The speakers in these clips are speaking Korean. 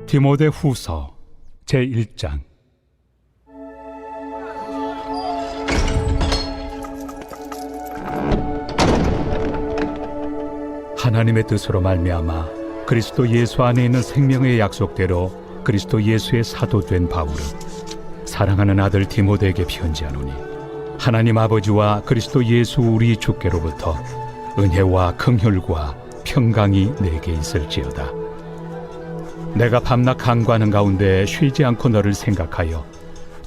디모데후서 제1장. 하나님의 뜻으로 말미암아 그리스도 예수 안에 있는 생명의 약속대로 그리스도 예수의 사도된 바울은 사랑하는 아들 디모데에게 편지하노니, 하나님 아버지와 그리스도 예수 우리 주께로부터 은혜와 긍휼과 평강이 내게 있을지어다. 내가 밤낮 간구하는 가운데 쉬지 않고 너를 생각하여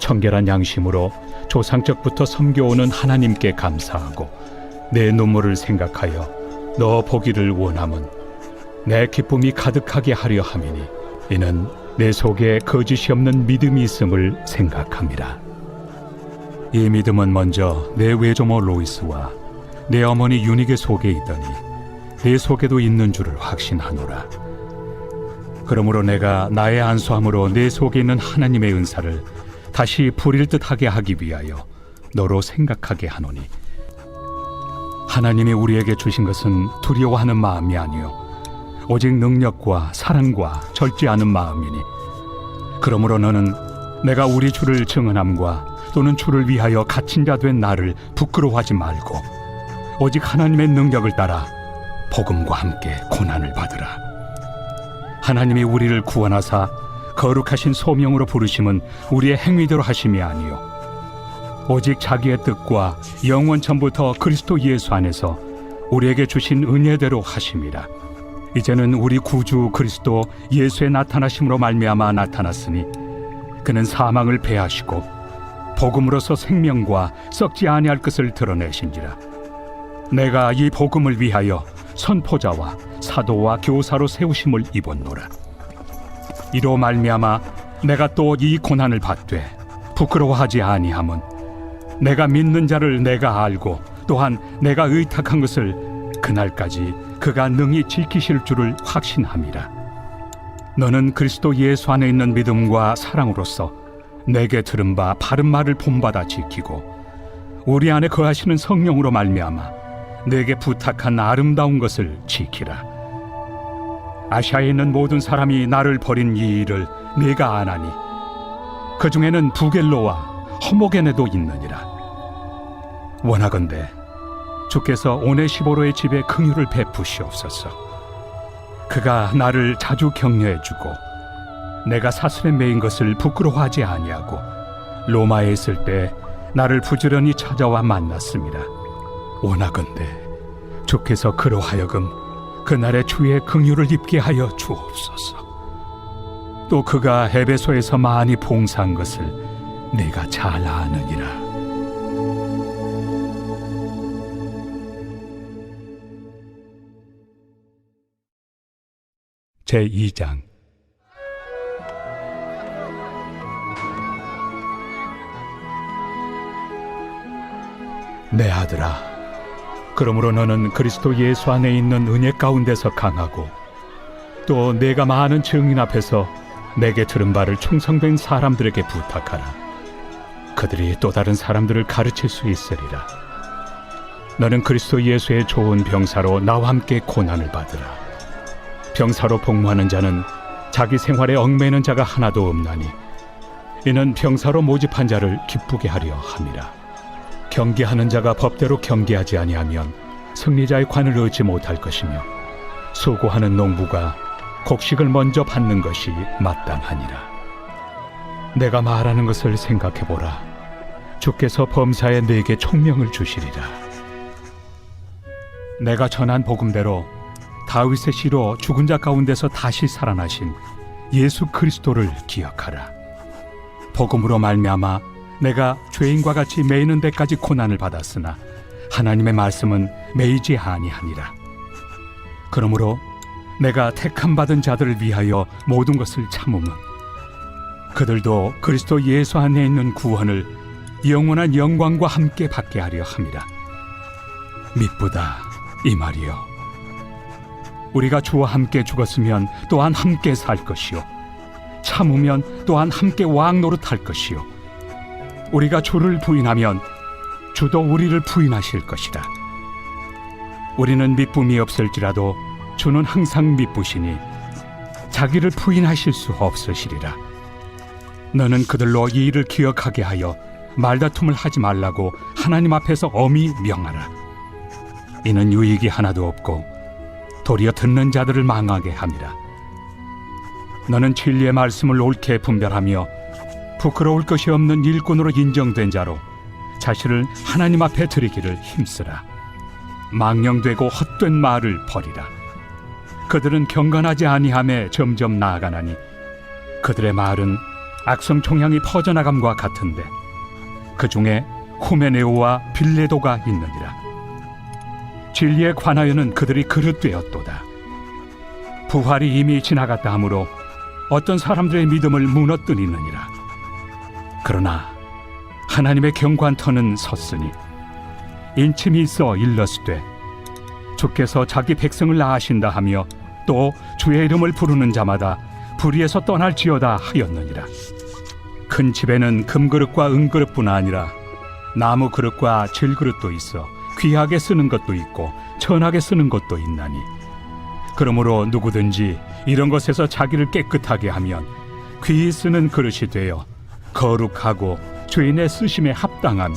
청결한 양심으로 조상적부터 섬겨오는 하나님께 감사하고, 내 눈물을 생각하여 너 보기를 원함은 내 기쁨이 가득하게 하려 함이니, 이는 내 속에 거짓이 없는 믿음이 있음을 생각함이라. 이 믿음은 먼저 내 외조모 로이스와 내 어머니 유니게 속에 있더니 내 속에도 있는 줄을 확신하노라. 그러므로 내가 나의 안수함으로 내 속에 있는 하나님의 은사를 다시 부릴 듯하게 하기 위하여 너로 생각하게 하노니, 하나님이 우리에게 주신 것은 두려워하는 마음이 아니요 오직 능력과 사랑과 절제 않은 마음이니, 그러므로 너는 내가 우리 주를 증언함과 또는 주를 위하여 갇힌 자 된 나를 부끄러워하지 말고 오직 하나님의 능력을 따라 복음과 함께 고난을 받으라. 하나님이 우리를 구원하사 거룩하신 소명으로 부르심은 우리의 행위대로 하심이 아니요 오직 자기의 뜻과 영원 전부터 그리스도 예수 안에서 우리에게 주신 은혜대로 하심이라. 이제는 우리 구주 그리스도 예수의 나타나심으로 말미암아 나타났으니, 그는 사망을 패하시고 복음으로서 생명과 썩지 아니할 것을 드러내신지라. 내가 이 복음을 위하여 선포자와 사도와 교사로 세우심을 입었노라. 이로 말미암아 내가 또 이 고난을 받되 부끄러워하지 아니함은, 내가 믿는 자를 내가 알고 또한 내가 의탁한 것을 그날까지 그가 능히 지키실 줄을 확신함이라. 너는 그리스도 예수 안에 있는 믿음과 사랑으로서 내게 들은 바 바른 말을 본받아 지키고, 우리 안에 거하시는 성령으로 말미암아 내게 부탁한 아름다운 것을 지키라. 아시아에 있는 모든 사람이 나를 버린 이 일을 내가 아나니, 그 중에는 부겔로와 허모게네도 있느니라. 원하건대 주께서 오네시보로의 집에 긍휼을 베푸시옵소서. 그가 나를 자주 격려해주고 내가 사슬에 매인 것을 부끄러워하지 아니하고 로마에 있을 때 나를 부지런히 찾아와 만났습니다. 원하건대 주께서 그로 하여금 그날의 주의 긍휼을 입게 하여 주옵소서. 또 그가 에베소에서 많이 봉사한 것을 내가 잘 아느니라. 제2장. 내 아들아, 그러므로 너는 그리스도 예수 안에 있는 은혜 가운데서 강하고, 또 내가 많은 증인 앞에서 내게 들은 바를 충성된 사람들에게 부탁하라. 그들이 또 다른 사람들을 가르칠 수 있으리라. 너는 그리스도 예수의 좋은 병사로 나와 함께 고난을 받으라. 병사로 복무하는 자는 자기 생활에 얽매이는 자가 하나도 없나니, 이는 병사로 모집한 자를 기쁘게 하려 함이라. 경계하는 자가 법대로 경계하지 아니하면 승리자의 관을 얻지 못할 것이며, 수고하는 농부가 곡식을 먼저 받는 것이 마땅하니라. 내가 말하는 것을 생각해보라. 주께서 범사에 내게 총명을 주시리라. 내가 전한 복음대로 다윗의 씨로 죽은 자 가운데서 다시 살아나신 예수 그리스도를 기억하라. 복음으로 말미암아 내가 죄인과 같이 매이는 데까지 고난을 받았으나 하나님의 말씀은 매이지 아니하니라. 그러므로 내가 택함 받은 자들을 위하여 모든 것을 참음은, 그들도 그리스도 예수 안에 있는 구원을 영원한 영광과 함께 받게 하려 함이라. 미쁘다 이 말이요, 우리가 주와 함께 죽었으면 또한 함께 살 것이요, 참으면 또한 함께 왕 노릇할 것이요, 우리가 주를 부인하면 주도 우리를 부인하실 것이다. 우리는 미쁨이 없을지라도 주는 항상 미쁘시니 자기를 부인하실 수 없으시리라. 너는 그들로 이 일을 기억하게 하여 말다툼을 하지 말라고 하나님 앞에서 엄히 명하라. 이는 유익이 하나도 없고 도리어 듣는 자들을 망하게 함이라. 너는 진리의 말씀을 옳게 분별하며 부끄러울 것이 없는 일꾼으로 인정된 자로 자신을 하나님 앞에 드리기를 힘쓰라. 망령되고 헛된 말을 버리라. 그들은 경건하지 아니함에 점점 나아가나니 그들의 말은 악성 총향이 퍼져나감과 같은데 그 중에 후메네오와 빌레도가 있느니라. 진리에 관하여는 그들이 그릇되었도다. 부활이 이미 지나갔다 하므로 어떤 사람들의 믿음을 무너뜨리느니라. 그러나 하나님의 경관터는 섰으니 인침이 있어 일렀으되 주께서 자기 백성을 낳으신다 하며 또 주의 이름을 부르는 자마다 불의에서 떠날지어다 하였느니라. 큰 집에는 금그릇과 은그릇뿐 아니라 나무 그릇과 질그릇도 있어 귀하게 쓰는 것도 있고 천하게 쓰는 것도 있나니 그러므로 누구든지 이런 것에서 자기를 깨끗하게 하면 귀히 쓰는 그릇이 되어 거룩하고 주인의 쓰심에 합당하며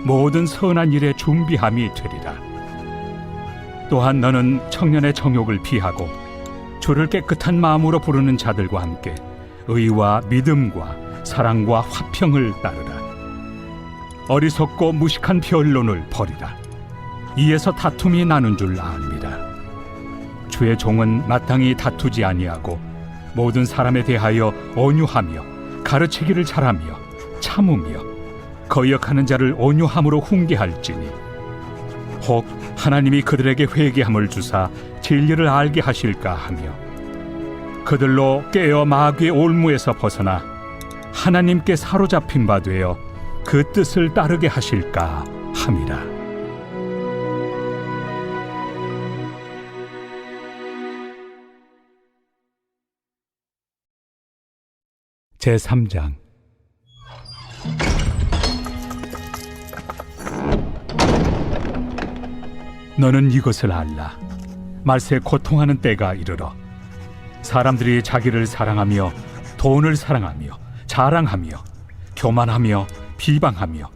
모든 선한 일에 준비함이 되리라. 또한 너는 청년의 정욕을 피하고 주를 깨끗한 마음으로 부르는 자들과 함께 의와 믿음과 사랑과 화평을 따르라. 어리석고 무식한 변론을 버리라. 이에서 다툼이 나는 줄 압니다. 주의 종은 마땅히 다투지 아니하고 모든 사람에 대하여 온유하며 가르치기를 잘하며 참으며 거역하는 자를 온유함으로 훈계할지니 혹 하나님이 그들에게 회개함을 주사 진리를 알게 하실까 하며 그들로 깨어 마귀의 올무에서 벗어나 하나님께 사로잡힌 바 되어 그 뜻을 따르게 하실까 함이라. 제3장. 너는 이것을 알라. 말세 고통하는 때가 이르러 사람들이 자기를 사랑하며 돈을 사랑하며 자랑하며 교만하며 비방하며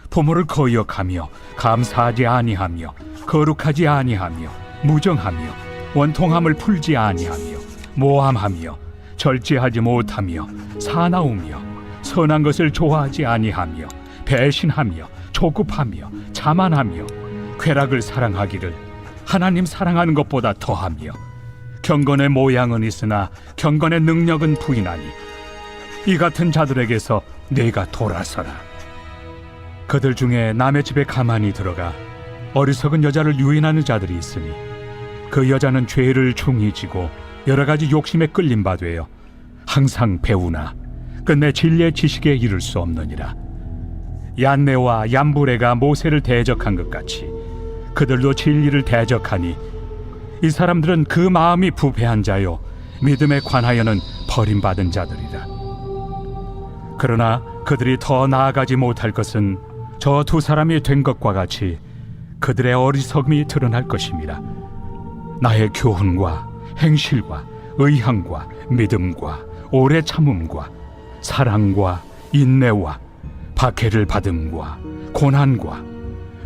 부모를 거역하며 감사하지 아니하며 거룩하지 아니하며 무정하며 원통함을 풀지 아니하며 모함하며 절제하지 못하며 사나우며 선한 것을 좋아하지 아니하며 배신하며 조급하며 자만하며 쾌락을 사랑하기를 하나님 사랑하는 것보다 더하며 경건의 모양은 있으나 경건의 능력은 부인하니 이 같은 자들에게서 내가 돌아서라. 그들 중에 남의 집에 가만히 들어가 어리석은 여자를 유인하는 자들이 있으니 그 여자는 죄를 중히 지고 여러 가지 욕심에 끌린 바 되어 항상 배우나 끝내 진리의 지식에 이를 수 없느니라. 얀네와 얀부레가 모세를 대적한 것 같이 그들도 진리를 대적하니 이 사람들은 그 마음이 부패한 자요 믿음에 관하여는 버림받은 자들이라. 그러나 그들이 더 나아가지 못할 것은 저 두 사람이 된 것과 같이 그들의 어리석음이 드러날 것임이라. 나의 교훈과 행실과 의향과 믿음과 오래 참음과 사랑과 인내와 박해를 받음과 고난과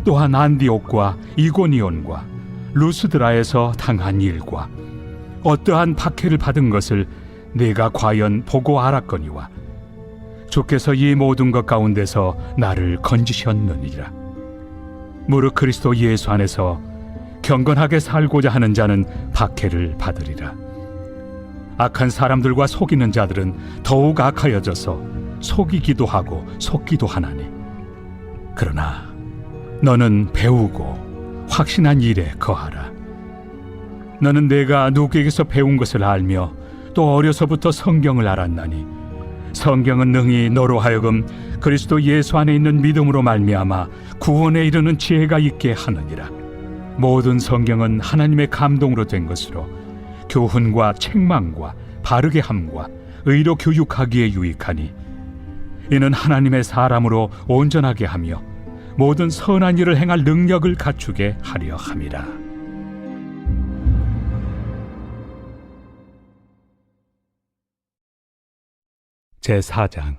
또한 안디옥과 이고니온과 루스드라에서 당한 일과 어떠한 박해를 받은 것을 내가 과연 보고 알았거니와 주께서 이 모든 것 가운데서 나를 건지셨느니라. 무릇 그리스도 예수 안에서 경건하게 살고자 하는 자는 박해를 받으리라. 악한 사람들과 속이는 자들은 더욱 악하여져서 속이기도 하고 속기도 하나니 그러나 너는 배우고 확신한 일에 거하라. 너는 내가 누구에게서 배운 것을 알며 또 어려서부터 성경을 알았나니 성경은 능히 너로 하여금 그리스도 예수 안에 있는 믿음으로 말미암아 구원에 이르는 지혜가 있게 하느니라. 모든 성경은 하나님의 감동으로 된 것으로 교훈과 책망과 바르게 함과 의로 교육하기에 유익하니 이는 하나님의 사람으로 온전하게 하며 모든 선한 일을 행할 능력을 갖추게 하려 함이라. 제4장.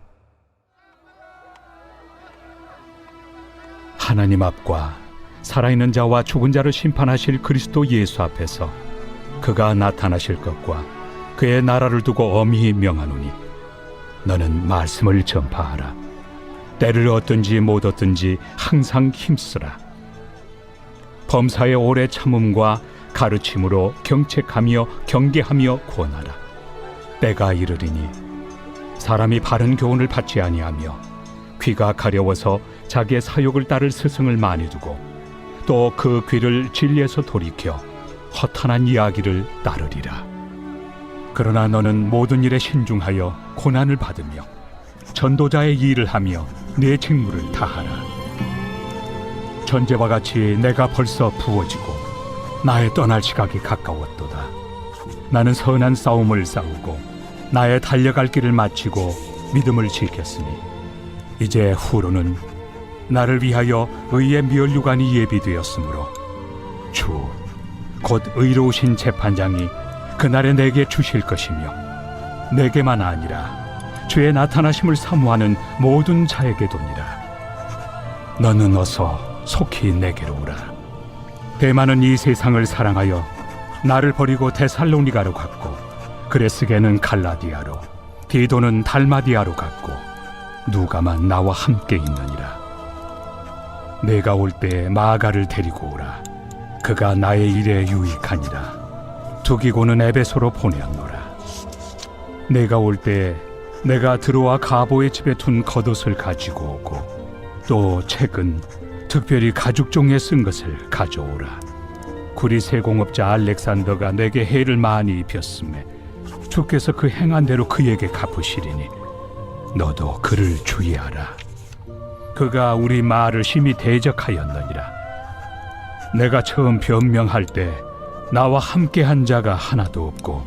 하나님 앞과 살아있는 자와 죽은 자를 심판하실 그리스도 예수 앞에서 그가 나타나실 것과 그의 나라를 두고 엄히 명하노니 너는 말씀을 전파하라. 때를 얻든지 못 얻든지 항상 힘쓰라. 범사의 오래 참음과 가르침으로 경책하며 경계하며 권하라. 때가 이르리니 사람이 바른 교훈을 받지 아니하며 귀가 가려워서 자기의 사욕을 따를 스승을 많이 두고 또 그 귀를 진리에서 돌이켜 허탄한 이야기를 따르리라. 그러나 너는 모든 일에 신중하여 고난을 받으며 전도자의 일을 하며 네 직무를 다하라. 전제와 같이 내가 벌써 부어지고 나의 떠날 시각이 가까웠도다. 나는 선한 싸움을 싸우고 나의 달려갈 길을 마치고 믿음을 지켰으니 이제 후로는 나를 위하여 의의 면류관이 예비되었으므로 주 곧 의로우신 재판장이 그날에 내게 주실 것이며 내게만 아니라 주의 나타나심을 사모하는 모든 자에게 도니라. 너는 어서 속히 내게로 오라. 대만은 이 세상을 사랑하여 나를 버리고 데살로니가로 갔고 그레스게는 갈라디아로 디도는 달마디아로 갔고 누가만 나와 함께 있느니라. 내가 올 때 마가를 데리고 오라. 그가 나의 일에 유익하니라. 두기고는 에베소로 보내었노라. 내가 올 때 내가 드로아 가보의 집에 둔 겉옷을 가지고 오고 또 책은 특별히 가죽종에 쓴 것을 가져오라. 구리세 공업자 알렉산더가 내게 해를 많이 입혔음에 주께서 그 행한 대로 그에게 갚으시리니 너도 그를 주의하라. 그가 우리 말을 심히 대적하였느니라. 내가 처음 변명할 때 나와 함께한 자가 하나도 없고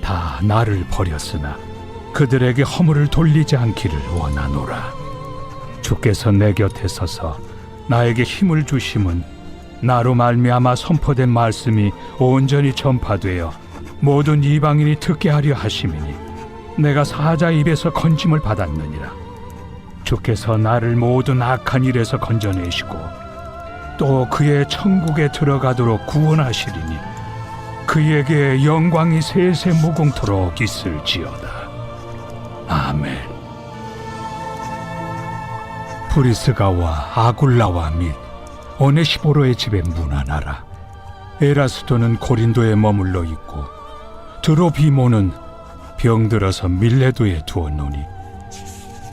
다 나를 버렸으나 그들에게 허물을 돌리지 않기를 원하노라. 주께서 내 곁에 서서 나에게 힘을 주심은 나로 말미암아 선포된 말씀이 온전히 전파되어 모든 이방인이 듣게 하려 하심이니 내가 사자 입에서 건짐을 받았느니라. 주께서 나를 모든 악한 일에서 건져내시고 또 그의 천국에 들어가도록 구원하시리니 그에게 영광이 세세 무궁토록 있을지어다. 아멘. 브리스가와 아굴라와 및 오네시보로의 집에 문안하라. 에라스도는 고린도에 머물러 있고 드로비모는 병들어서 밀레도에 두었노니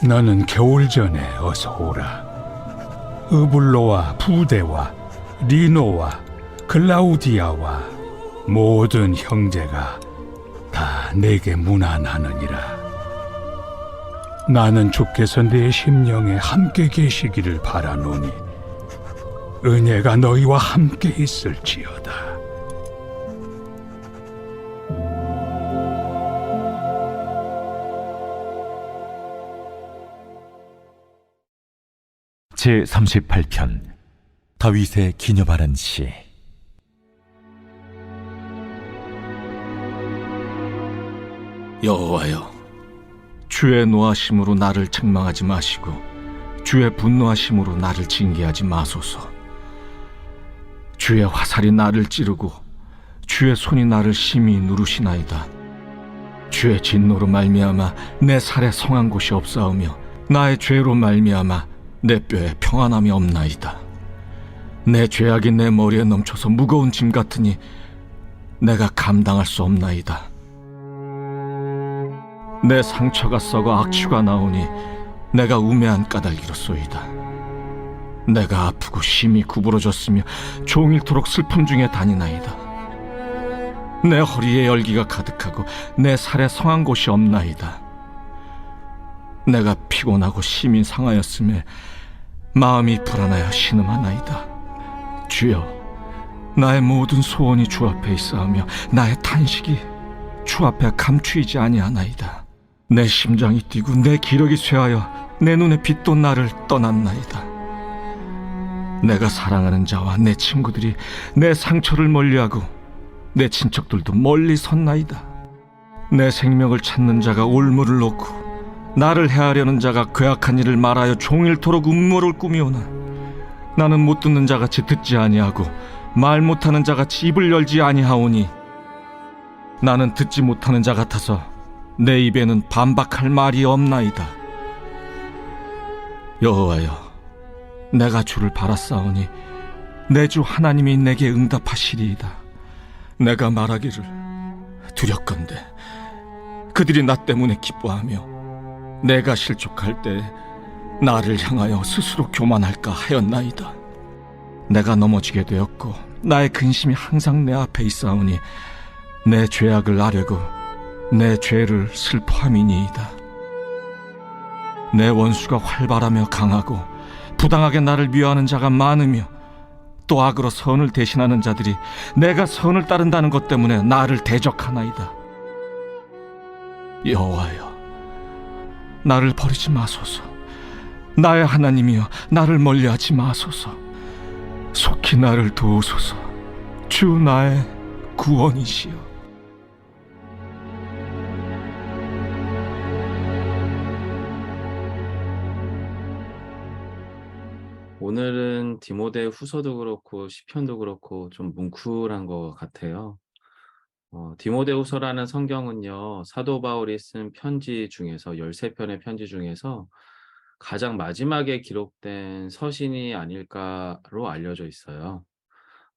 너는 겨울 전에 어서 오라. 으불로와 부데와 리노와 글라우디아와 모든 형제가 다 내게 문안하느니라. 나는 주께서 내 심령에 함께 계시기를 바라노니 은혜가 너희와 함께 있을지어다. 제38편 다윗의 기념하는 시. 여호와여, 주의 노하심으로 나를 책망하지 마시고 주의 분노하심으로 나를 징계하지 마소서. 주의 화살이 나를 찌르고 주의 손이 나를 심히 누르시나이다. 주의 진노로 말미암아 내 살에 성한 곳이 없사오며 나의 죄로 말미암아 내 뼈에 평안함이 없나이다. 내 죄악이 내 머리에 넘쳐서 무거운 짐 같으니 내가 감당할 수 없나이다. 내 상처가 썩어 악취가 나오니 내가 우매한 까닭이로소이다. 내가 아프고 심히 구부러졌으며 종일토록 슬픔 중에 다니나이다. 내 허리에 열기가 가득하고 내 살에 성한 곳이 없나이다. 내가 피곤하고 심히 상하였음에 마음이 불안하여 신음하나이다. 주여, 나의 모든 소원이 주 앞에 있사오며 나의 탄식이 주 앞에 감추이지 아니하나이다. 내 심장이 뛰고 내 기력이 쇠하여 내 눈의 빛도 나를 떠났나이다. 내가 사랑하는 자와 내 친구들이 내 상처를 멀리하고 내 친척들도 멀리 섰나이다. 내 생명을 찾는 자가 올무를 놓고 나를 해하려는 자가 괴악한 일을 말하여 종일토록 음모를 꾸미오나 나는 못 듣는 자같이 듣지 아니하고 말 못하는 자같이 입을 열지 아니하오니 나는 듣지 못하는 자 같아서 내 입에는 반박할 말이 없나이다. 여호와여, 내가 주를 바라사오니 내 주 하나님이 내게 응답하시리이다. 내가 말하기를 두렵건대 그들이 나 때문에 기뻐하며 내가 실족할 때 나를 향하여 스스로 교만할까 하였나이다. 내가 넘어지게 되었고 나의 근심이 항상 내 앞에 있사오니 내 죄악을 아뢰고 내 죄를 슬퍼함이니이다. 내 원수가 활발하며 강하고 부당하게 나를 미워하는 자가 많으며 또 악으로 선을 대신하는 자들이 내가 선을 따른다는 것 때문에 나를 대적하나이다. 여호와여, 나를 버리지 마소서. 나의 하나님이여, 나를 멀리하지 마소서. 속히 나를 도우소서. 주 나의 구원이시여. 오늘은 디모데 후서도 그렇고 시편도 그렇고 좀 뭉클한 것 같아요. 디모데 후서라는 성경은요, 사도 바울이 쓴 편지 중에서 13편의 편지 중에서 가장 마지막에 기록된 서신이 아닐까로 알려져 있어요.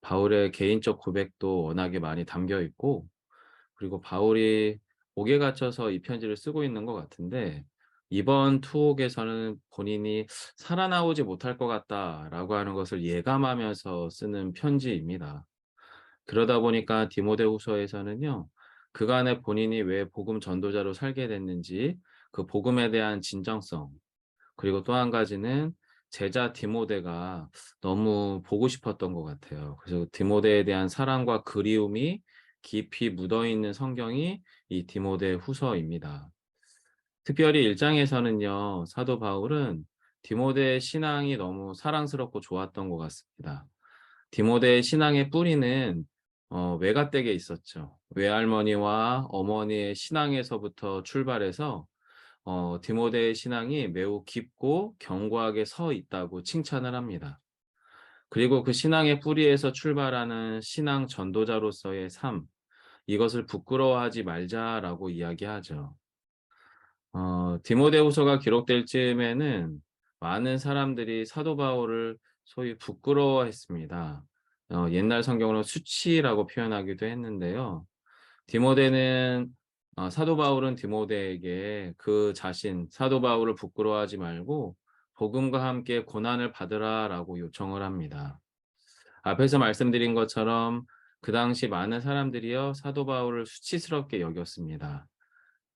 바울의 개인적 고백도 워낙에 많이 담겨 있고, 그리고 바울이 옥에 갇혀서 이 편지를 쓰고 있는 것 같은데, 이번 투옥에서는 본인이 살아나오지 못할 것 같다라고 하는 것을 예감하면서 쓰는 편지입니다. 그러다 보니까 디모데후서에서는요, 그간에 본인이 왜 복음 전도자로 살게 됐는지, 그 복음에 대한 진정성, 그리고 또 한 가지는 제자 디모데가 너무 보고 싶었던 것 같아요. 그래서 디모데에 대한 사랑과 그리움이 깊이 묻어있는 성경이 이 디모데 후서입니다. 특별히 1장에서는요, 사도 바울은 디모데의 신앙이 너무 사랑스럽고 좋았던 것 같습니다. 디모데의 신앙의 뿌리는 외가댁에 있었죠. 외할머니와 어머니의 신앙에서부터 출발해서 디모데의 신앙이 매우 깊고 견고하게 서 있다고 칭찬을 합니다. 그리고 그 신앙의 뿌리에서 출발하는 신앙 전도자로서의 삶, 이것을 부끄러워하지 말자라고 이야기하죠. 디모데후서가 기록될 즈음에는 많은 사람들이 사도 바울을 소위 부끄러워했습니다. 옛날 성경으로 수치라고 표현하기도 했는데요. 디모데는 사도 바울은 디모데에게 그 자신, 사도 바울을 부끄러워하지 말고 복음과 함께 고난을 받으라라고 요청을 합니다. 앞에서 말씀드린 것처럼 그 당시 많은 사람들이요, 사도 바울을 수치스럽게 여겼습니다.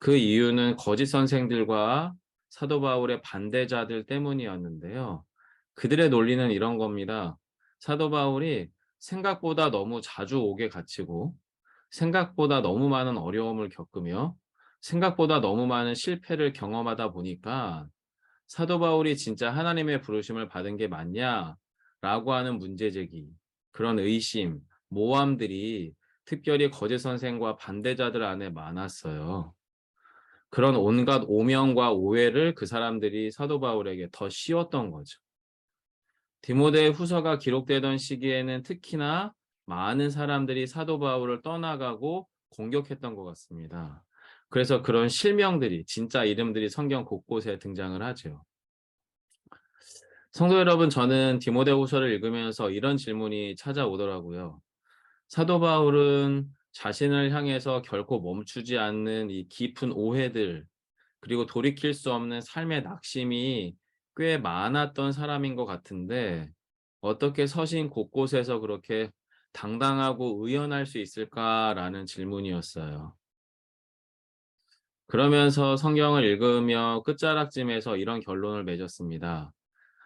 그 이유는 거짓 선생들과 사도 바울의 반대자들 때문이었는데요. 그들의 논리는 이런 겁니다. 사도 바울이 생각보다 너무 자주 옥에 갇히고, 생각보다 너무 많은 어려움을 겪으며, 생각보다 너무 많은 실패를 경험하다 보니까 사도 바울이 진짜 하나님의 부르심을 받은 게 맞냐? 라고 하는 문제제기, 그런 의심, 모함들이 특별히 거짓 선생과 반대자들 안에 많았어요. 그런 온갖 오명과 오해를 그 사람들이 사도 바울에게 더 씌웠던 거죠. 디모데 후서가 기록되던 시기에는 특히나 많은 사람들이 사도 바울을 떠나가고 공격했던 것 같습니다. 그래서 그런 실명들이, 진짜 이름들이 성경 곳곳에 등장을 하죠. 성도 여러분, 저는 디모데 후서를 읽으면서 이런 질문이 찾아오더라고요. 사도 바울은 자신을 향해서 결코 멈추지 않는 이 깊은 오해들, 그리고 돌이킬 수 없는 삶의 낙심이 꽤 많았던 사람인 것 같은데, 어떻게 서신 곳곳에서 그렇게 당당하고 의연할 수 있을까라는 질문이었어요. 그러면서 성경을 읽으며 끝자락쯤에서 이런 결론을 맺었습니다.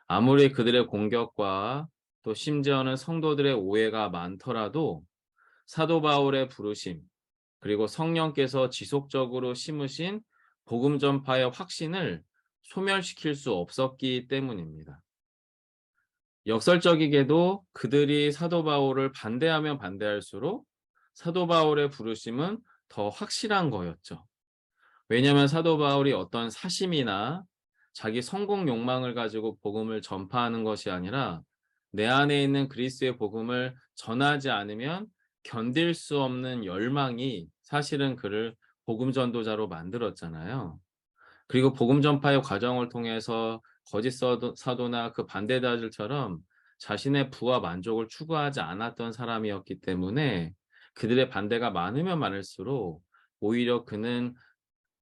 아무리 그들의 공격과 또 심지어는 성도들의 오해가 많더라도 사도 바울의 부르심, 그리고 성령께서 지속적으로 심으신 복음 전파의 확신을 소멸시킬 수 없었기 때문입니다. 역설적이게도 그들이 사도 바울을 반대하면 반대할수록 사도 바울의 부르심은 더 확실한 거였죠. 왜냐하면 사도 바울이 어떤 사심이나 자기 성공 욕망을 가지고 복음을 전파하는 것이 아니라 내 안에 있는 그리스도의 복음을 전하지 않으면 견딜 수 없는 열망이 사실은 그를 복음 전도자로 만들었잖아요. 그리고 복음 전파의 과정을 통해서 거짓 사도나 그 반대자들처럼 자신의 부와 만족을 추구하지 않았던 사람이었기 때문에 그들의 반대가 많으면 많을수록 오히려 그는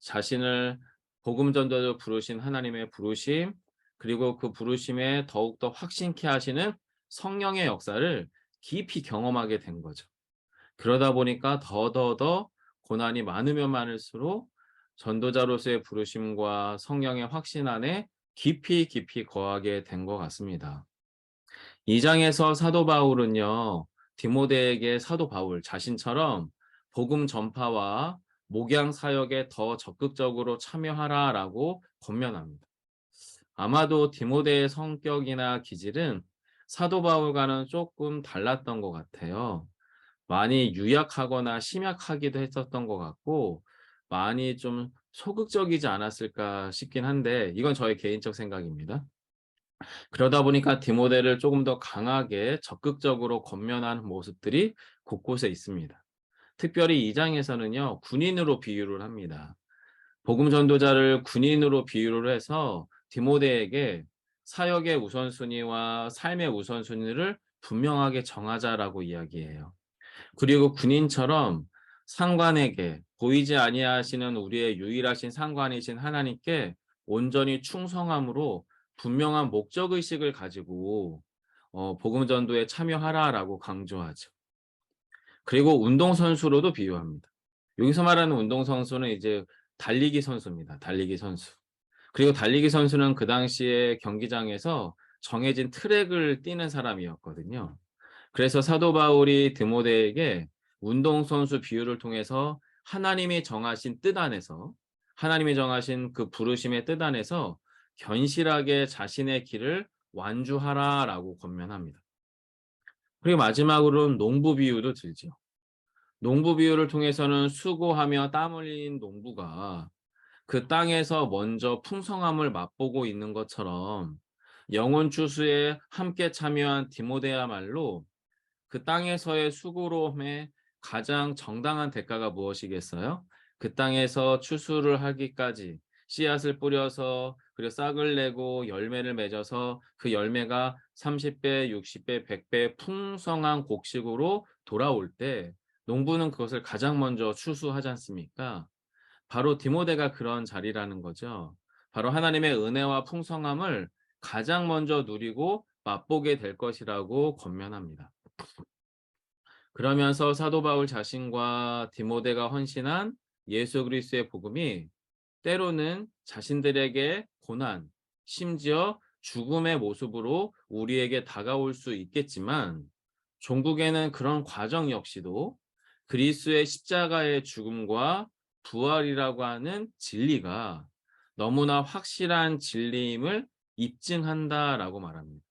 자신을 복음 전도자로 부르신 하나님의 부르심, 그리고 그 부르심에 더욱더 확신케 하시는 성령의 역사를 깊이 경험하게 된 거죠. 그러다 보니까 더더더 고난이 많으면 많을수록 전도자로서의 부르심과 성령의 확신 안에 깊이 거하게 된 것 같습니다. 2장에서 사도 바울은요, 디모데에게 사도 바울 자신처럼 복음 전파와 목양 사역에 더 적극적으로 참여하라라고 권면합니다. 아마도 디모데의 성격이나 기질은 사도 바울과는 조금 달랐던 것 같아요. 많이 유약하거나 심약하기도 했었던 것 같고, 많이 좀 소극적이지 않았을까 싶긴 한데, 이건 저의 개인적 생각입니다. 그러다 보니까 디모데를 조금 더 강하게 적극적으로 권면하는 모습들이 곳곳에 있습니다. 특별히 2장에서는요, 군인으로 비유를 합니다. 복음 전도자를 군인으로 비유를 해서 디모데에게 사역의 우선순위와 삶의 우선순위를 분명하게 정하자라고 이야기해요. 그리고 군인처럼 상관에게, 보이지 아니하시는 우리의 유일하신 상관이신 하나님께 온전히 충성함으로 분명한 목적의식을 가지고 복음 전도에 참여하라라고 강조하죠. 그리고 운동선수로도 비유합니다. 여기서 말하는 운동선수는 이제 달리기 선수입니다. 달리기 선수. 그리고 달리기 선수는 그 당시에 경기장에서 정해진 트랙을 뛰는 사람이었거든요. 그래서 사도 바울이 디모데에게 운동선수 비유를 통해서 하나님이 정하신 뜻 안에서, 하나님이 정하신 그 부르심의 뜻 안에서 견실하게 자신의 길을 완주하라라고 권면합니다. 그리고 마지막으로는 농부 비유도 들죠. 농부 비유를 통해서는 수고하며 땀 흘린 농부가 그 땅에서 먼저 풍성함을 맛보고 있는 것처럼 영혼 추수에 함께 참여한 디모데야말로 그 땅에서의 수고로움의 가장 정당한 대가가 무엇이겠어요? 그 땅에서 추수를 하기까지 씨앗을 뿌려서 그리고 싹을 내고 열매를 맺어서 그 열매가 30배, 60배, 100배 풍성한 곡식으로 돌아올 때 농부는 그것을 가장 먼저 추수하지 않습니까? 바로 디모데가 그런 자리라는 거죠. 바로 하나님의 은혜와 풍성함을 가장 먼저 누리고 맛보게 될 것이라고 권면합니다. 그러면서 사도 바울 자신과 디모데가 헌신한 예수 그리스도의 복음이 때로는 자신들에게 고난, 심지어 죽음의 모습으로 우리에게 다가올 수 있겠지만 종국에는 그런 과정 역시도 그리스도의 십자가의 죽음과 부활이라고 하는 진리가 너무나 확실한 진리임을 입증한다라고 말합니다.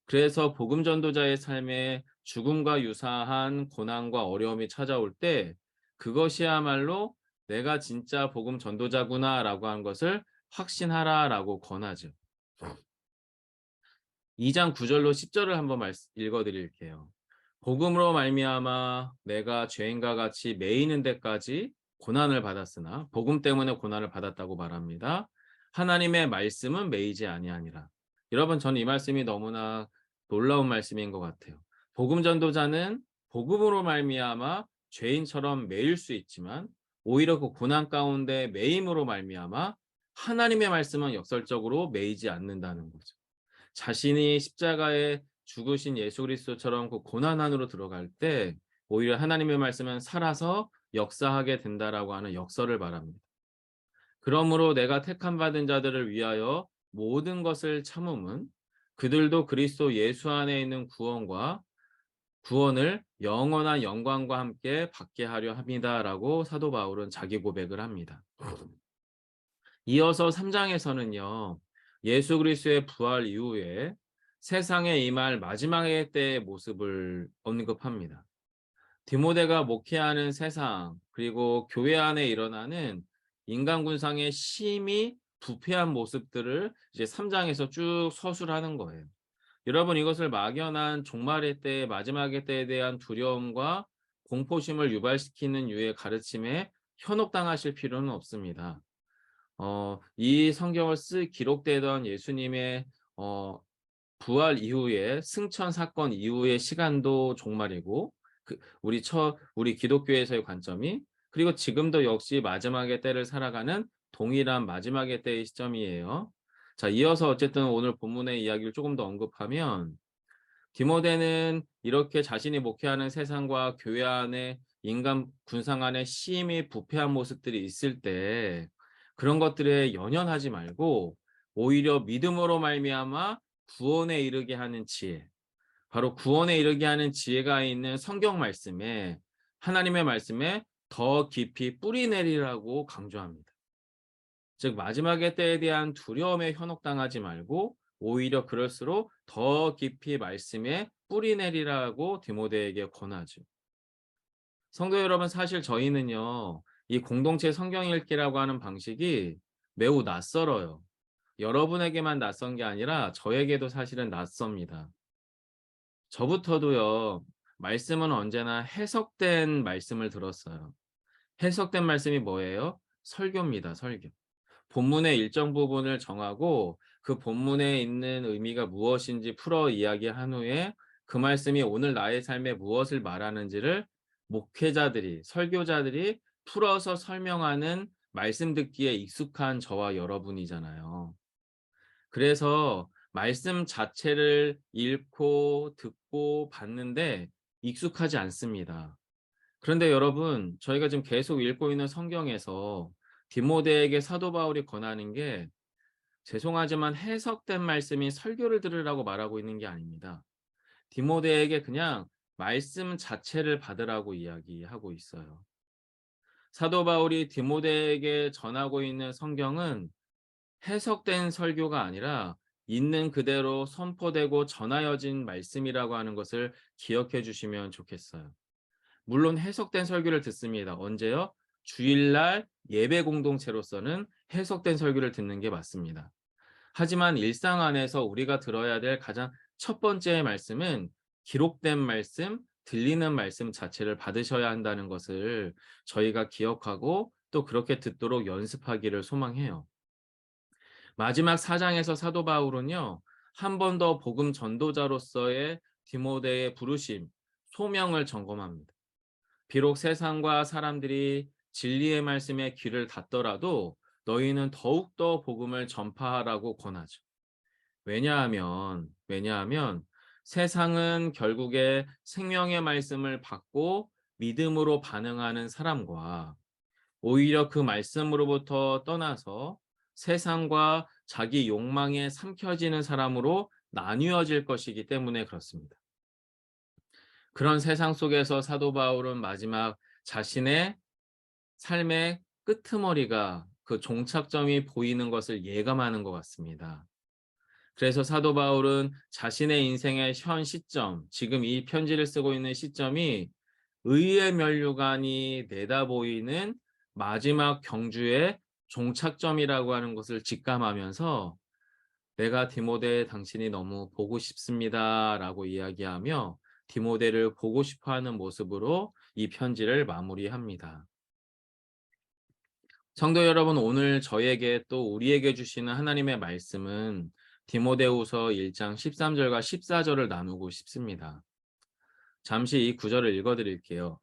그래서 복음 전도자의 삶에 죽음과 유사한 고난과 어려움이 찾아올 때 그것이야말로 내가 진짜 복음 전도자구나라고 하는 것을 확신하라라고 권하죠. 2장 9절로 10절을 한번 읽어드릴게요. 복음으로 말미암아 내가 죄인과 같이 매이는 데까지 고난을 받았으나 복음 때문에 고난을 받았다고 말합니다. 하나님의 말씀은 매이지 아니하니라. 여러분, 저는 이 말씀이 너무나 놀라운 말씀인 것 같아요. 복음 전도자는 복음으로 말미암아 죄인처럼 매일 수 있지만 오히려 그 고난 가운데 매임으로 말미암아 하나님의 말씀은 역설적으로 매이지 않는다는 거죠. 자신이 십자가에 죽으신 예수 그리스도처럼 그 고난 안으로 들어갈 때 오히려 하나님의 말씀은 살아서 역사하게 된다라고 하는 역설을 말합니다. 그러므로 내가 택함 받은 자들을 위하여 모든 것을 참음은 그들도 그리스도 예수 안에 있는 구원을 영원한 영광과 함께 받게 하려 합니다라고 사도 바울은 자기 고백을 합니다. 이어서 3장에서는요. 예수 그리스도의 부활 이후에 세상에 임할 마지막의 때의 모습을 언급합니다. 디모데가 목회하는 세상, 그리고 교회 안에 일어나는 인간 군상의 심히 부패한 모습들을 이제 3장에서 쭉 서술하는 거예요. 여러분, 이것을 막연한 종말의 때, 마지막의 때에 대한 두려움과 공포심을 유발시키는 유의 가르침에 현혹당하실 필요는 없습니다. 이 성경을 기록되던 예수님의 부활 이후에 승천 사건 이후의 시간도 종말이고, 우리 기독교에서의 관점이, 그리고 지금도 역시 마지막의 때를 살아가는 동일한 마지막의 때의 시점이에요. 자, 이어서 어쨌든 오늘 본문의 이야기를 조금 더 언급하면, 디모데는 이렇게 자신이 목회하는 세상과 교회 안에 인간 군상 안에 심히 부패한 모습들이 있을 때 그런 것들에 연연하지 말고 오히려 믿음으로 말미암아 구원에 이르게 하는 지혜, 바로 구원에 이르게 하는 지혜가 있는 성경 말씀에, 하나님의 말씀에 더 깊이 뿌리 내리라고 강조합니다. 즉 마지막의 때에 대한 두려움에 현혹당하지 말고 오히려 그럴수록 더 깊이 말씀에 뿌리 내리라고 디모데에게 권하죠. 성도 여러분, 사실 저희는요, 이 공동체 성경 읽기라고 하는 방식이 매우 낯설어요. 여러분에게만 낯선 게 아니라 저에게도 사실은 낯섭니다. 저부터도요, 말씀은 언제나 해석된 말씀을 들었어요. 해석된 말씀이 뭐예요? 설교입니다, 설교. 본문의 일정 부분을 정하고 그 본문에 있는 의미가 무엇인지 풀어 이야기한 후에 그 말씀이 오늘 나의 삶에 무엇을 말하는지를 목회자들이, 설교자들이 풀어서 설명하는 말씀 듣기에 익숙한 저와 여러분이잖아요. 그래서 말씀 자체를 읽고 듣고 봤는데 익숙하지 않습니다. 그런데 여러분, 저희가 지금 계속 읽고 있는 성경에서 디모데에게 사도 바울이 권하는 게, 죄송하지만 해석된 말씀이 설교를 들으라고 말하고 있는 게 아닙니다. 디모데에게 그냥 말씀 자체를 받으라고 이야기하고 있어요. 사도 바울이 디모데에게 전하고 있는 성경은 해석된 설교가 아니라 있는 그대로 선포되고 전하여진 말씀이라고 하는 것을 기억해 주시면 좋겠어요. 물론 해석된 설교를 듣습니다. 언제요? 주일날 예배 공동체로서는 해석된 설교를 듣는 게 맞습니다. 하지만 일상 안에서 우리가 들어야 될 가장 첫 번째 말씀은 기록된 말씀, 들리는 말씀 자체를 받으셔야 한다는 것을 저희가 기억하고 또 그렇게 듣도록 연습하기를 소망해요. 마지막 4장에서 사도 바울은요, 한 번 더 복음 전도자로서의 디모데의 부르심, 소명을 점검합니다. 비록 세상과 사람들이 진리의 말씀에 귀를 닫더라도 너희는 더욱더 복음을 전파하라고 권하죠. 왜냐하면 세상은 결국에 생명의 말씀을 받고 믿음으로 반응하는 사람과 오히려 그 말씀으로부터 떠나서 세상과 자기 욕망에 삼켜지는 사람으로 나뉘어질 것이기 때문에 그렇습니다. 그런 세상 속에서 사도 바울은 마지막 자신의 삶의 끄트머리가, 그 종착점이 보이는 것을 예감하는 것 같습니다. 그래서 사도 바울은 자신의 인생의 현 시점, 지금 이 편지를 쓰고 있는 시점이 의의 면류관이 내다보이는 마지막 경주의 종착점이라고 하는 것을 직감하면서 내가 디모데 당신이 너무 보고 싶습니다 라고 이야기하며 디모데를 보고 싶어하는 모습으로 이 편지를 마무리합니다. 성도 여러분, 오늘 저에게 또 우리에게 주시는 하나님의 말씀은 디모데후서 1장 13절과 14절을 나누고 싶습니다. 잠시 이 구절을 읽어드릴게요.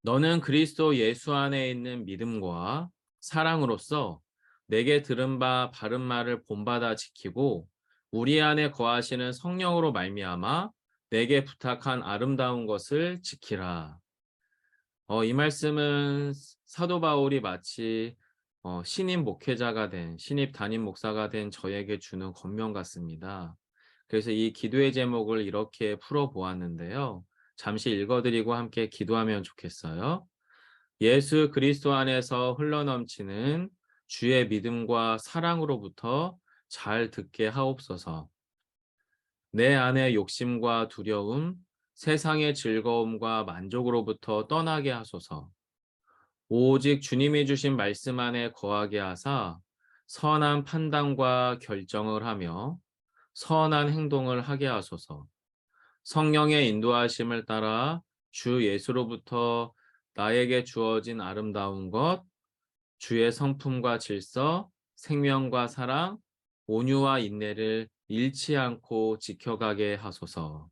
너는 그리스도 예수 안에 있는 믿음과 사랑으로서 내게 들은 바 바른 말을 본받아 지키고 우리 안에 거하시는 성령으로 말미암아 내게 부탁한 아름다운 것을 지키라. 이 말씀은 사도 바울이 마치 신임 목회자가 된, 신입 담임 목사가 된 저에게 주는 권면 같습니다. 그래서 이 기도의 제목을 이렇게 풀어보았는데요. 잠시 읽어드리고 함께 기도하면 좋겠어요. 예수 그리스도 안에서 흘러넘치는 주의 믿음과 사랑으로부터 잘 듣게 하옵소서. 내 안의 욕심과 두려움, 세상의 즐거움과 만족으로부터 떠나게 하소서. 오직 주님이 주신 말씀 안에 거하게 하사 선한 판단과 결정을 하며 선한 행동을 하게 하소서. 성령의 인도하심을 따라 주 예수로부터 나에게 주어진 아름다운 것, 주의 성품과 질서, 생명과 사랑, 온유와 인내를 잃지 않고 지켜가게 하소서.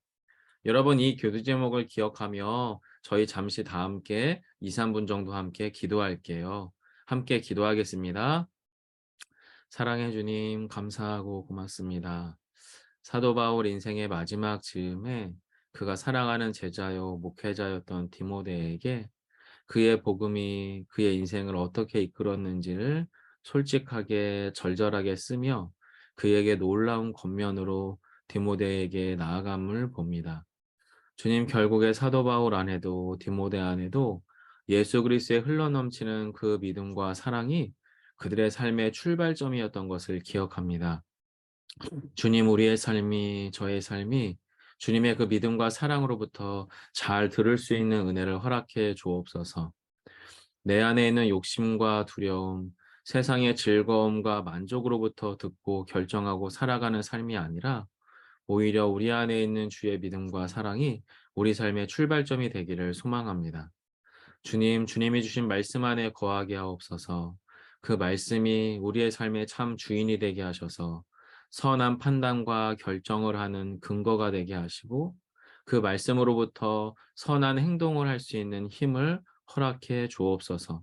여러분, 이 교두 제목을 기억하며 저희 잠시 다 함께 2, 3분 정도 함께 기도할게요. 함께 기도하겠습니다. 사랑해 주님, 감사하고 고맙습니다. 사도 바울 인생의 마지막 즈음에 그가 사랑하는 제자요 목회자였던 디모데에게 그의 복음이 그의 인생을 어떻게 이끌었는지를 솔직하게 절절하게 쓰며 그에게 놀라운 겉면으로 디모데에게 나아감을 봅니다. 주님, 결국에 사도 바울 안에도 디모데 안에도 예수 그리스도의 흘러넘치는 그 믿음과 사랑이 그들의 삶의 출발점이었던 것을 기억합니다. 주님, 우리의 삶이, 저의 삶이 주님의 그 믿음과 사랑으로부터 잘 들을 수 있는 은혜를 허락해 주옵소서. 내 안에 있는 욕심과 두려움, 세상의 즐거움과 만족으로부터 듣고 결정하고 살아가는 삶이 아니라 오히려 우리 안에 있는 주의 믿음과 사랑이 우리 삶의 출발점이 되기를 소망합니다. 주님, 주님이 주신 말씀 안에 거하게 하옵소서. 그 말씀이 우리의 삶의 참 주인이 되게 하셔서 선한 판단과 결정을 하는 근거가 되게 하시고 그 말씀으로부터 선한 행동을 할 수 있는 힘을 허락해 주옵소서.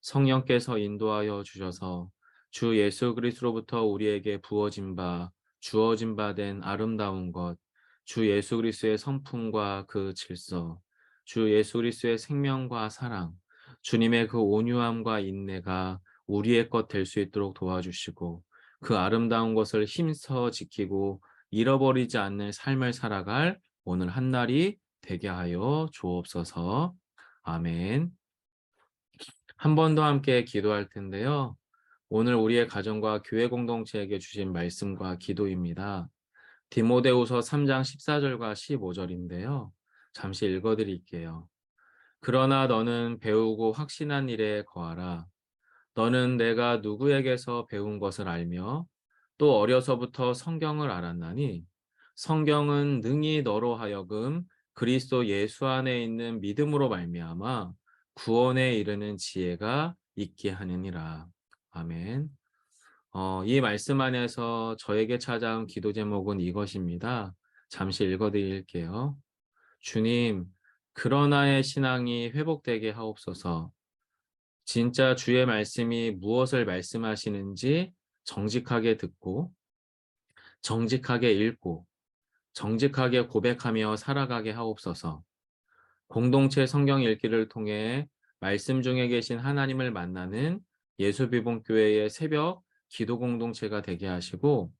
성령께서 인도하여 주셔서 주 예수 그리스도로부터 우리에게 부어진 바, 주어진 바 된 아름다운 것, 주 예수 그리스도의 성품과 그 질서, 주 예수 그리스도의 생명과 사랑, 주님의 그 온유함과 인내가 우리의 것 될 수 있도록 도와주시고 그 아름다운 것을 힘써 지키고 잃어버리지 않는 삶을 살아갈 오늘 한날이 되게 하여 주옵소서. 아멘. 한 번 더 함께 기도할 텐데요. 오늘 우리의 가정과 교회 공동체에게 주신 말씀과 기도입니다. 디모데후서 3장 14절과 15절인데요. 잠시 읽어드릴게요. 그러나 너는 배우고 확신한 일에 거하라. 너는 내가 누구에게서 배운 것을 알며 또 어려서부터 성경을 알았나니 성경은 능히 너로 하여금 그리스도 예수 안에 있는 믿음으로 말미암아 구원에 이르는 지혜가 있게 하느니라. 아멘. 이 말씀 안에서 저에게 찾아온 기도 제목은 이것입니다. 잠시 읽어드릴게요. 주님, 그러나의 신앙이 회복되게 하옵소서. 진짜 주의 말씀이 무엇을 말씀하시는지 정직하게 듣고 정직하게 읽고 정직하게 고백하며 살아가게 하옵소서. 공동체 성경 읽기를 통해 말씀 중에 계신 하나님을 만나는 예수비봉교회의 새벽 기도 공동체가 되게 하시고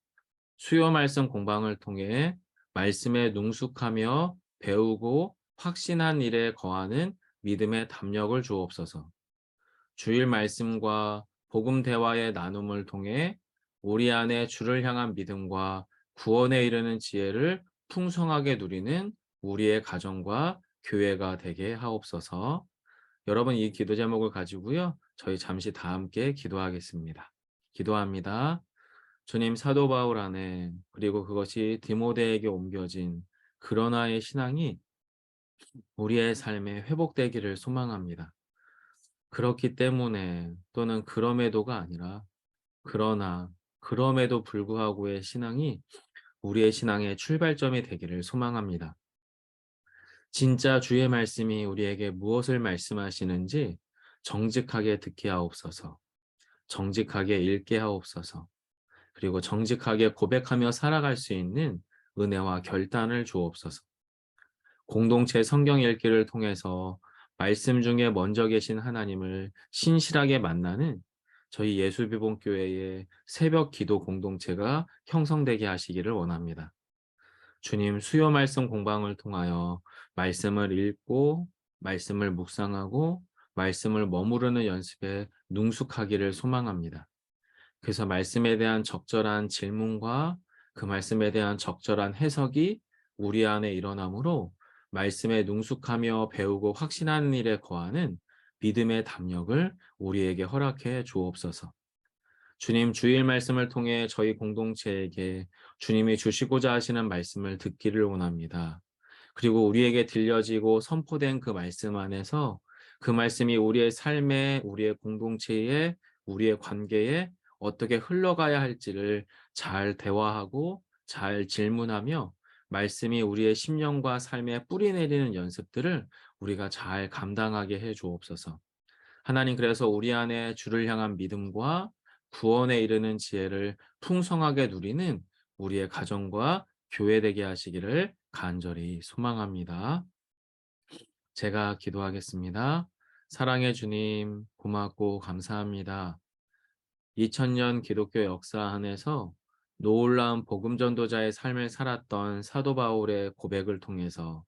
수요 말씀 공방을 통해 말씀에 능숙하며 배우고 확신한 일에 거하는 믿음의 담력을 주옵소서. 주일 말씀과 복음 대화의 나눔을 통해 우리 안에 주를 향한 믿음과 구원에 이르는 지혜를 풍성하게 누리는 우리의 가정과 교회가 되게 하옵소서. 여러분, 이 기도 제목을 가지고요, 저희 잠시 다 함께 기도하겠습니다. 기도합니다. 주님, 사도 바울 안에 그리고 그것이 디모데에게 옮겨진 그러나의 신앙이 우리의 삶에 회복되기를 소망합니다. 그렇기 때문에 또는 그럼에도가 아니라 그러나 그럼에도 불구하고의 신앙이 우리의 신앙의 출발점이 되기를 소망합니다. 진짜 주의 말씀이 우리에게 무엇을 말씀하시는지 정직하게 듣게 하옵소서. 정직하게 읽게 하옵소서. 그리고 정직하게 고백하며 살아갈 수 있는 은혜와 결단을 주옵소서. 공동체 성경 읽기를 통해서 말씀 중에 먼저 계신 하나님을 신실하게 만나는 저희 예수비봉교회의 새벽 기도 공동체가 형성되게 하시기를 원합니다. 주님, 수요 말씀 공방을 통하여 말씀을 읽고 말씀을 묵상하고 말씀을 머무르는 연습에 능숙하기를 소망합니다. 그래서 말씀에 대한 적절한 질문과 그 말씀에 대한 적절한 해석이 우리 안에 일어나므로 말씀에 능숙하며 배우고 확신하는 일에 거하는 믿음의 담력을 우리에게 허락해 주옵소서. 주님, 주일 말씀을 통해 저희 공동체에게 주님이 주시고자 하시는 말씀을 듣기를 원합니다. 그리고 우리에게 들려지고 선포된 그 말씀 안에서 그 말씀이 우리의 삶에, 우리의 공동체에, 우리의 관계에 어떻게 흘러가야 할지를 잘 대화하고 잘 질문하며 말씀이 우리의 심령과 삶에 뿌리 내리는 연습들을 우리가 잘 감당하게 해 주옵소서. 하나님, 그래서 우리 안에 주를 향한 믿음과 구원에 이르는 지혜를 풍성하게 누리는 우리의 가정과 교회 되게 하시기를 간절히 소망합니다. 제가 기도하겠습니다. 사랑의 주님, 고맙고 감사합니다. 2000년 기독교 역사 안에서 놀라운 복음 전도자의 삶을 살았던 사도 바울의 고백을 통해서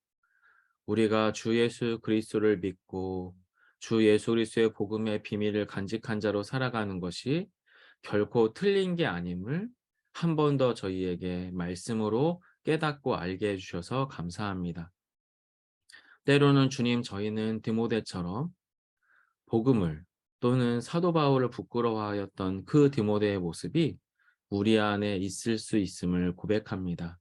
우리가 주 예수 그리스도를 믿고 주 예수 그리스도의 복음의 비밀을 간직한 자로 살아가는 것이 결코 틀린 게 아님을 한 번 더 저희에게 말씀으로 깨닫고 알게 해주셔서 감사합니다. 때로는 주님, 저희는 디모데처럼 복음을 또는 사도 바울을 부끄러워하였던 그 디모데의 모습이 우리 안에 있을 수 있음을 고백합니다.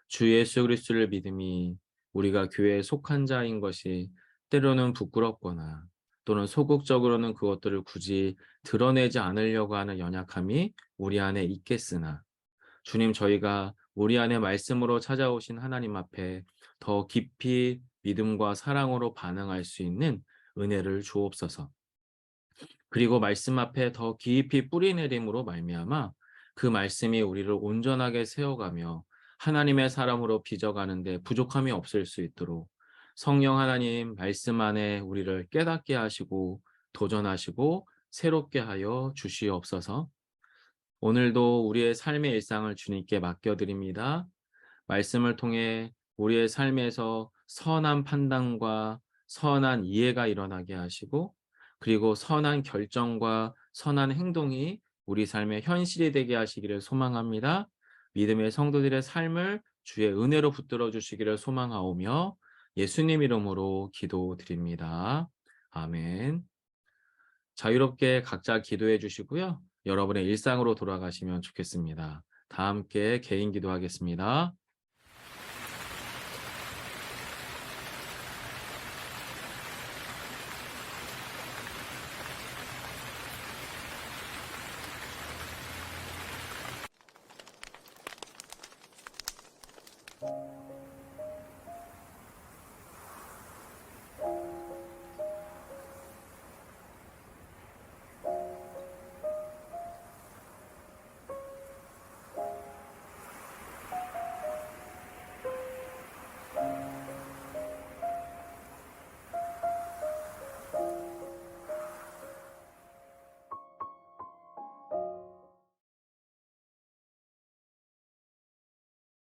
주 예수 그리스도를 믿음이 우리가 교회에 속한 자인 것이 때로는 부끄럽거나 또는 소극적으로는 그것들을 굳이 드러내지 않으려고 하는 연약함이 우리 안에 있겠으나 주님, 저희가 우리 안에 말씀으로 찾아오신 하나님 앞에 더 깊이 믿음과 사랑으로 반응할 수 있는 은혜를 주옵소서. 그리고 말씀 앞에 더 깊이 뿌리 내림으로 말미암아 그 말씀이 우리를 온전하게 세워가며 하나님의 사람으로 빚어가는 데 부족함이 없을 수 있도록 성령 하나님 말씀 안에 우리를 깨닫게 하시고 도전하시고 새롭게 하여 주시옵소서. 오늘도 우리의 삶의 일상을 주님께 맡겨드립니다. 말씀을 통해 우리의 삶에서 선한 판단과 선한 이해가 일어나게 하시고 그리고 선한 결정과 선한 행동이 우리 삶의 현실이 되게 하시기를 소망합니다. 믿음의 성도들의 삶을 주의 은혜로 붙들어 주시기를 소망하오며 예수님 이름으로 기도드립니다. 아멘. 자유롭게 각자 기도해 주시고요. 여러분의 일상으로 돌아가시면 좋겠습니다. 다 함께 개인 기도하겠습니다.